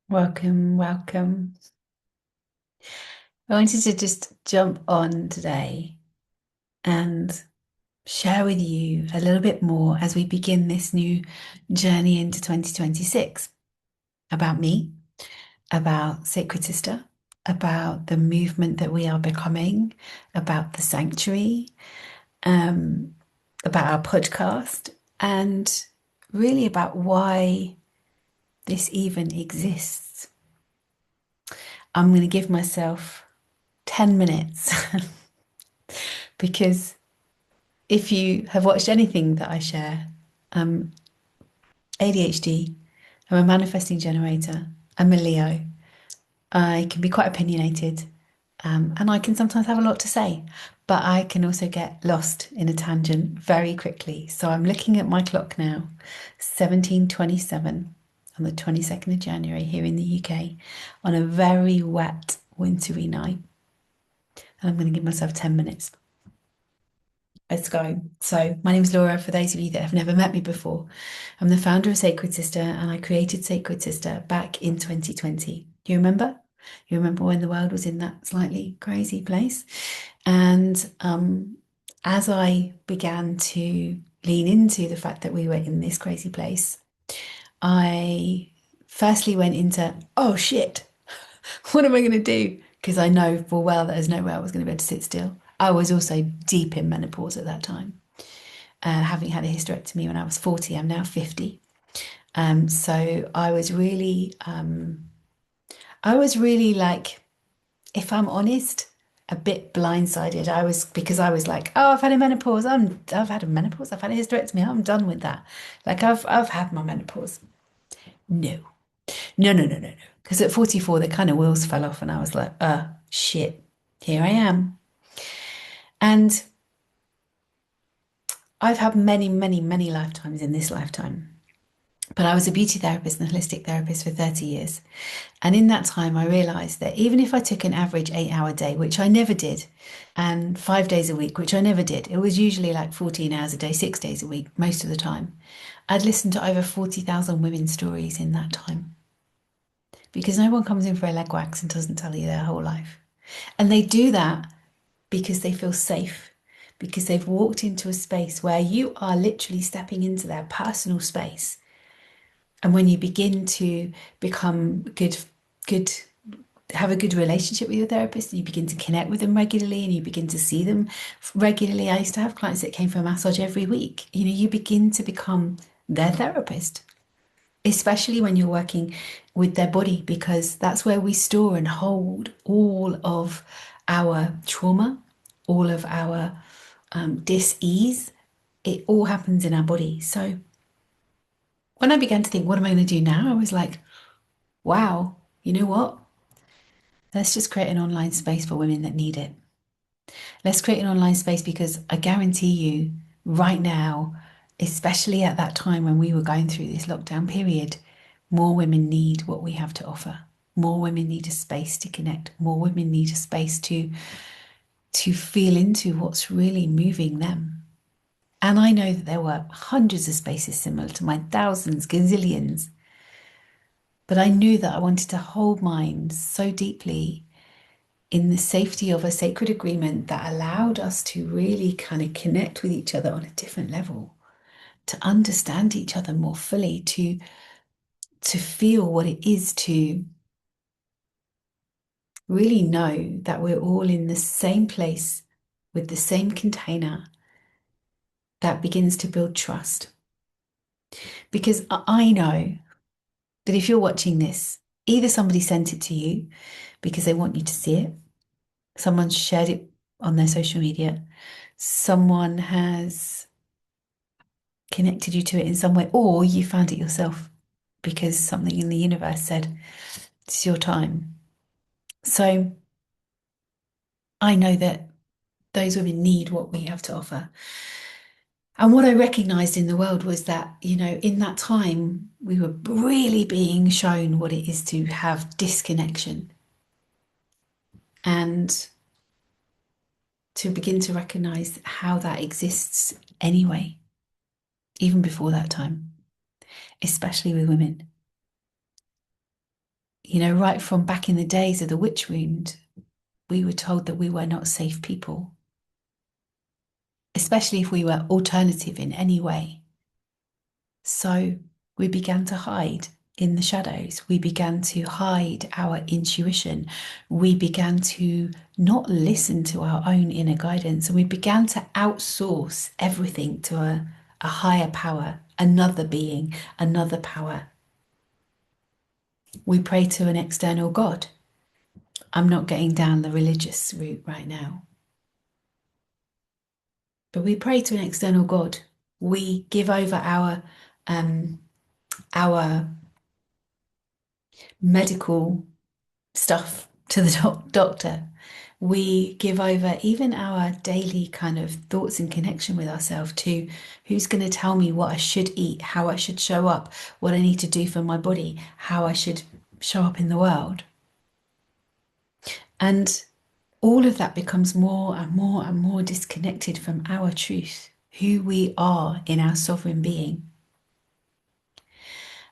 Welcome, welcome. I wanted to just jump on today and share with you a little bit more as we begin this new journey into 2026 about me, about Sacred Sister, about the movement that we are becoming, about the sanctuary, um, about our podcast, and really about why this even exists. I'm going to give myself 10 minutes because if you have watched anything that I share, um, ADHD, I'm a manifesting generator, I'm a Leo, I can be quite opinionated, and I can sometimes have a lot to say, but I can also get lost in a tangent very quickly. So I'm looking at my clock now, 17:27 on the 22nd of January here in the UK on a very wet, wintry night. And I'm going to give myself 10 minutes. Let's go. So, my name is Laura. For those of you that have never met me before, I'm the founder of Sacred Sister and I created Sacred Sister back in 2020. Do you remember? You remember when the world was in that slightly crazy place? And as I began to lean into the fact that we were in this crazy place, I firstly went into, oh shit, what am I going to do? Because I know full well that there's no way I was going to be able to sit still. I was also deep in menopause at that time, having had a hysterectomy when I was 40. I'm now 50. So I was really like, if I'm honest, a bit blindsided. Because I was like, oh, I've had a menopause. I've had a menopause. I've had a hysterectomy. I'm done with that. Like I've had my menopause. No, no, no, no, no, no. Because at 44, the kind of wheels fell off, and I was like, shit, here I am. And I've had many, many, many lifetimes in this lifetime. But I was a beauty therapist and a holistic therapist for 30 years. And in that time, I realized that even if I took an average 8 hour day, which I never did, and 5 days a week, which I never did, it was usually like 14 hours a day, 6 days a week, most of the time. I'd listened to over 40,000 women's stories in that time because no one comes in for a leg wax and doesn't tell you their whole life. And they do that because they feel safe, because they've walked into a space where you are literally stepping into their personal space. And when you begin to become good, have a good relationship with your therapist, and you begin to connect with them regularly and you begin to see them regularly. I used to have clients that came for a massage every week. You begin to become their therapist, especially when you're working with their body, because that's where we store and hold all of our trauma, all of our dis-ease. It all happens in our body. So when I began to think, what am I going to do now? I was like, wow, you know what? Let's just create an online space for women that need it. Let's create an online space because I guarantee you, right now, especially at that time when we were going through this lockdown period, more women need what we have to offer. More women need a space to connect. More women need a space to feel into what's really moving them. And I know that there were hundreds of spaces similar to mine, thousands, gazillions. But I knew that I wanted to hold mine so deeply in the safety of a sacred agreement that allowed us to really kind of connect with each other on a different level, to understand each other more fully, to feel what it is to really know that we're all in the same place with the same container that begins to build trust. Because I know that if you're watching this, either somebody sent it to you because they want you to see it, someone shared it on their social media, someone has connected you to it in some way, or you found it yourself because something in the universe said, it's your time. So I know that those women need what we have to offer. And what I recognized in the world was that, in that time, we were really being shown what it is to have disconnection and to begin to recognize how that exists anyway, even before that time, especially with women. right from back in the days of the witch wound, we were told that we were not safe people, especially if we were alternative in any way. So we began to hide in the shadows. We began to hide our intuition. We began to not listen to our own inner guidance. And we began to outsource everything to a higher power, another being, another power. We pray to an external God. I'm not getting down the religious route right now. But we pray to an external God. We give over our medical stuff to the doctor. We give over even our daily kind of thoughts and connection with ourselves to who's going to tell me what I should eat, how I should show up, what I need to do for my body, how I should show up in the world. And all of that becomes more and more and more disconnected from our truth, who we are in our sovereign being.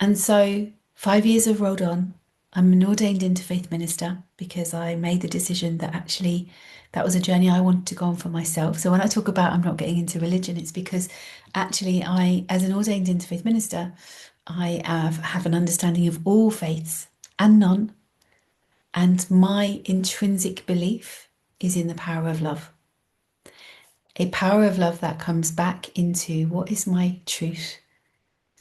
And so 5 years have rolled on. I'm an ordained interfaith minister because I made the decision that actually that was a journey I wanted to go on for myself. So when I talk about I'm not getting into religion, it's because actually as an ordained interfaith minister, I have an understanding of all faiths and none. And my intrinsic belief is in the power of love. A power of love that comes back into what is my truth?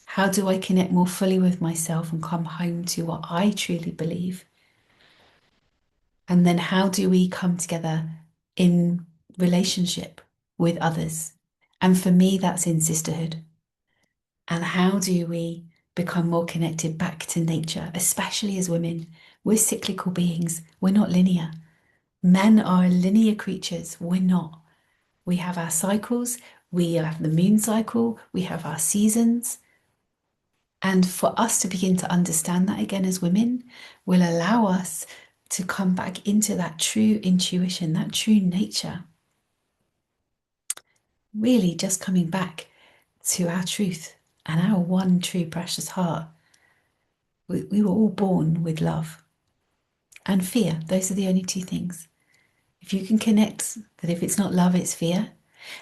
How do I connect more fully with myself and come home to what I truly believe? And then how do we come together in relationship with others? And for me, that's in sisterhood. And how do we become more connected back to nature, especially as women? We're cyclical beings, we're not linear. Men are linear creatures, we're not. We have our cycles, we have the moon cycle, we have our seasons. And for us to begin to understand that again as women will allow us to come back into that true intuition, that true nature. Really just coming back to our truth and our one true precious heart. We were all born with love and fear. Those are the only two things. If you can connect that if it's not love, it's fear.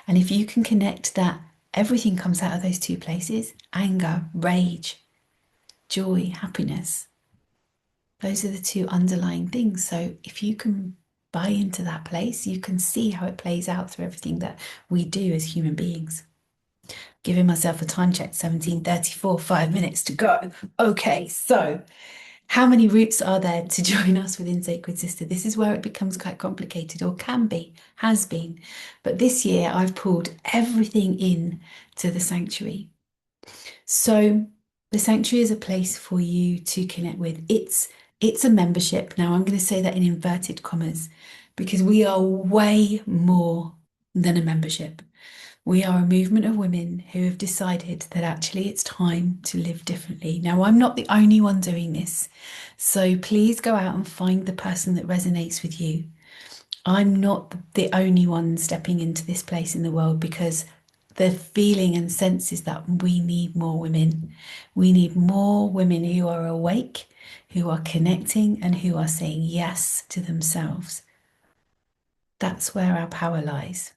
And if you can connect that everything comes out of those two places, anger, rage, joy, happiness. Those are the two underlying things. So if you can buy into that place, you can see how it plays out through everything that we do as human beings. Giving myself a time check, 17:34, 5 minutes to go. Okay, so how many routes are there to join us within Sacred Sister? This is where it becomes quite complicated, or can be, has been. But this year I've pulled everything in to the sanctuary. So the sanctuary is a place for you to connect with. It's a membership. Now I'm going to say that in inverted commas because we are way more than a membership. We are a movement of women who have decided that actually it's time to live differently. Now, I'm not the only one doing this. So please go out and find the person that resonates with you. I'm not the only one stepping into this place in the world because the feeling and sense is that we need more women. We need more women who are awake, who are connecting, and who are saying yes to themselves. That's where our power lies.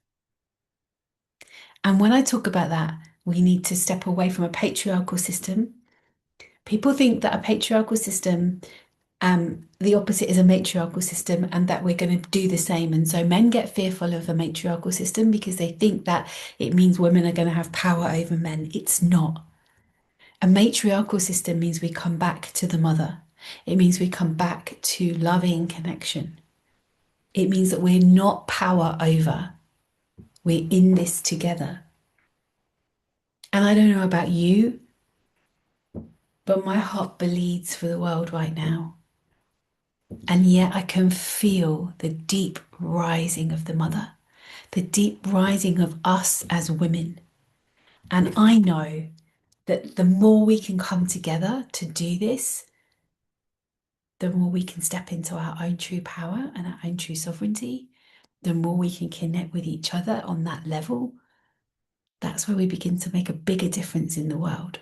And when I talk about that, we need to step away from a patriarchal system. People think that a patriarchal system, the opposite is a matriarchal system, and that we're going to do the same. And so men get fearful of a matriarchal system because they think that it means women are going to have power over men. It's not. A matriarchal system means we come back to the mother. It means we come back to loving connection. It means that we're not power over. We're in this together. And I don't know about you, but my heart bleeds for the world right now. And yet I can feel the deep rising of the mother, the deep rising of us as women. And I know that the more we can come together to do this, the more we can step into our own true power and our own true sovereignty, the more we can connect with each other on that level. That's where we begin to make a bigger difference in the world.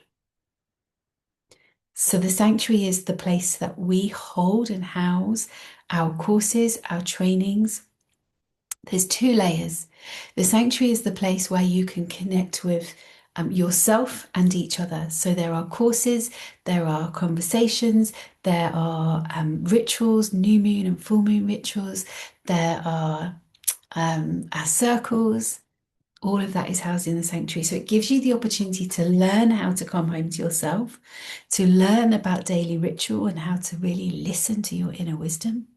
So the sanctuary is the place that we hold and house our courses, our trainings. There's two layers. The sanctuary is the place where you can connect with yourself and each other. So there are courses, there are conversations, there are rituals, new moon and full moon rituals, there are our circles. All of that is housed in the sanctuary. So it gives you the opportunity to learn how to come home to yourself, to learn about daily ritual and how to really listen to your inner wisdom.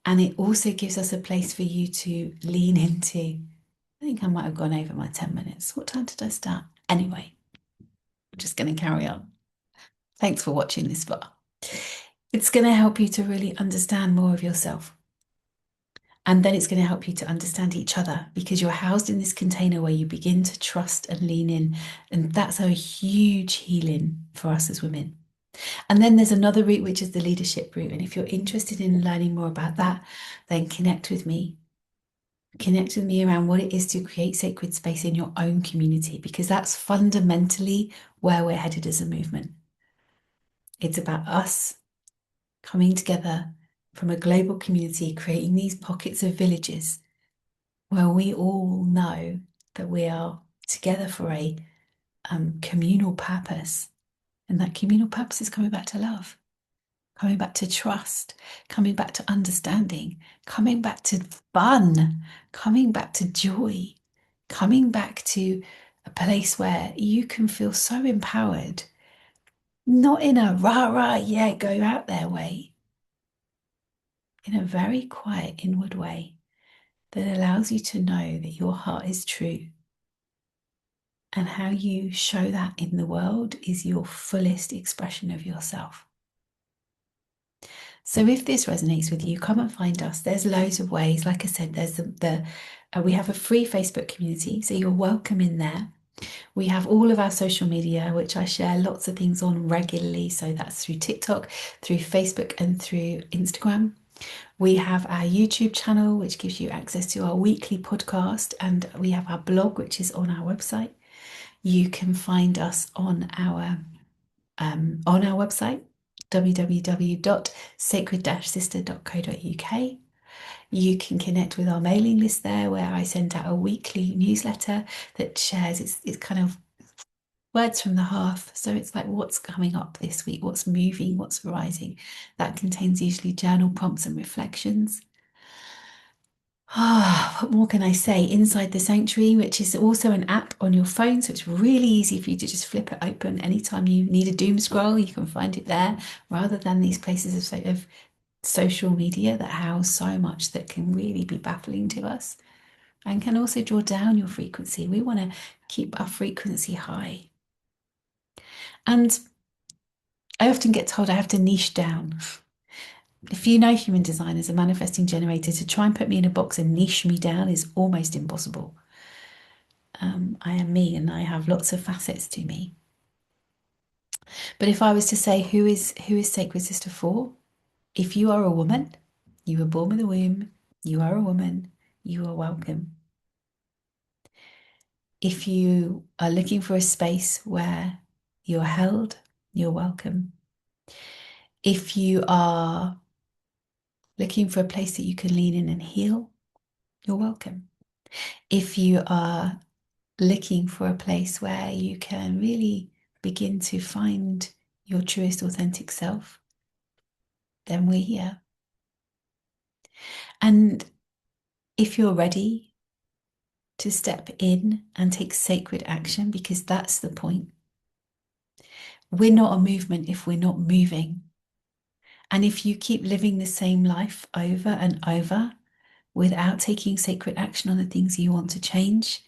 And it also gives us a place for you to lean into. I think I might have gone over my 10 minutes. What time did I start? Anyway, I'm just going to carry on. Thanks for watching this far. It's going to help you to really understand more of yourself. And then it's going to help you to understand each other because you're housed in this container where you begin to trust and lean in. And that's a huge healing for us as women. And then there's another route, which is the leadership route. And if you're interested in learning more about that, then connect with me. Connect with me around what it is to create sacred space in your own community, because that's fundamentally where we're headed as a movement. It's about us coming together from a global community, creating these pockets of villages where we all know that we are together for a communal purpose. And that communal purpose is coming back to love, coming back to trust, coming back to understanding, coming back to fun, coming back to joy, coming back to a place where you can feel so empowered, not in a rah rah, yeah, go out there way, in a very quiet inward way that allows you to know that your heart is true. And how you show that in the world is your fullest expression of yourself. So if this resonates with you, come and find us. There's loads of ways. Like I said, there's we have a free Facebook community, so you're welcome in there. We have all of our social media, which I share lots of things on regularly. So that's through TikTok, through Facebook, and through Instagram. We have our YouTube channel, which gives you access to our weekly podcast, and we have our blog, which is on our website. You can find us on our website, www.sacred-sister.co.uk. You can connect with our mailing list there, where I send out a weekly newsletter that shares it's kind of words from the hearth. So it's like what's coming up this week, what's moving, what's rising. That contains usually journal prompts and reflections. What more can I say? Inside the Sanctuary, which is also an app on your phone, so it's really easy for you to just flip it open anytime you need a doom scroll. You can find it there, rather than these places of social media that house so much that can really be baffling to us and can also draw down your frequency. We want to keep our frequency high. And I often get told I have to niche down. If you know human design as a manifesting generator, to try and put me in a box and niche me down is almost impossible. I am me and I have lots of facets to me. But if I was to say who is Sacred Sister for? If you are a woman, you were born with a womb, you are a woman, you are welcome. If you are looking for a space where you're held, you're welcome. If you are looking for a place that you can lean in and heal, you're welcome. If you are looking for a place where you can really begin to find your truest authentic self, then we're here. And if you're ready to step in and take sacred action, because that's the point. We're not a movement if we're not moving. And if you keep living the same life over and over without taking sacred action on the things you want to change,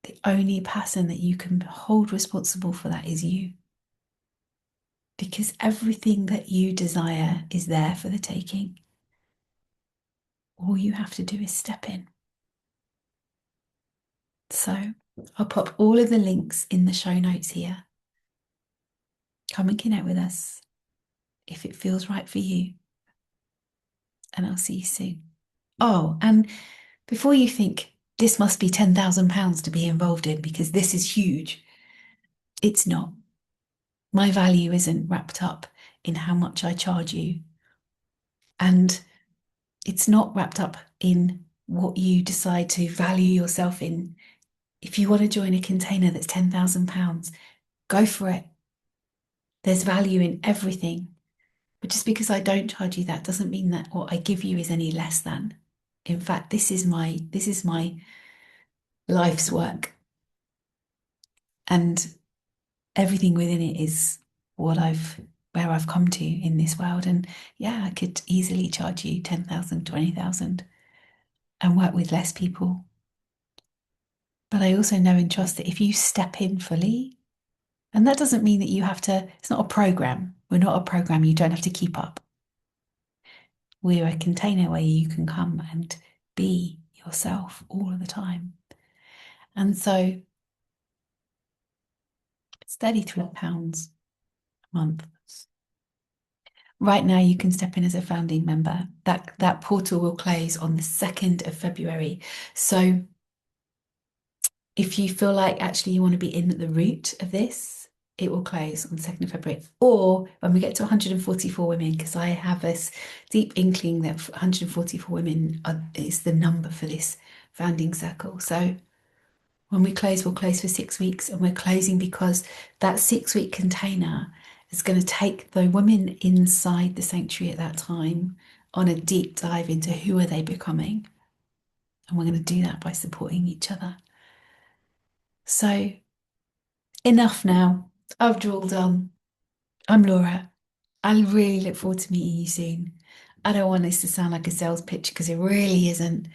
the only person that you can hold responsible for that is you. Because everything that you desire is there for the taking. All you have to do is step in. So I'll pop all of the links in the show notes here. Come and connect with us if it feels right for you. And I'll see you soon. Oh, and before you think this must be £10,000 to be involved in because this is huge, it's not. My value isn't wrapped up in how much I charge you. And it's not wrapped up in what you decide to value yourself in. If you want to join a container that's £10,000, go for it. There's value in everything. But just because I don't charge you that doesn't mean that what I give you is any less than. In fact, this is my life's work. And everything within it is what I've where I've come to in this world. And yeah, I could easily charge you 10,000, 20,000, and work with less people. But I also know and trust that if you step in fully, and that doesn't mean that you have to, it's not a program. We're not a program you don't have to keep up. We're a container where you can come and be yourself all of the time. And so it's £33 a month. Right now, you can step in as a founding member. That portal will close on the 2nd of February. So if you feel like actually you want to be in the root of this, it will close on the 2nd of February. Or when we get to 144 women, because I have this deep inkling that 144 women is the number for this founding circle. So when we close, we'll close for 6 weeks, and we're closing because that 6-week container is going to take the women inside the sanctuary at that time on a deep dive into who are they becoming. And we're going to do that by supporting each other. So enough now. I've drawled on. I'm Laura. I really look forward to meeting you soon. I don't want this to sound like a sales pitch because it really isn't.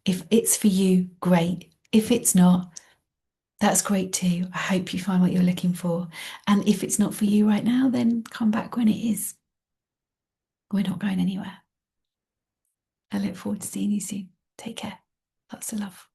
If it's for you, great. If it's not, that's great too. I hope you find what you're looking for. And if it's not for you right now, then come back when it is. We're not going anywhere. I look forward to seeing you soon. Take care. Lots of love.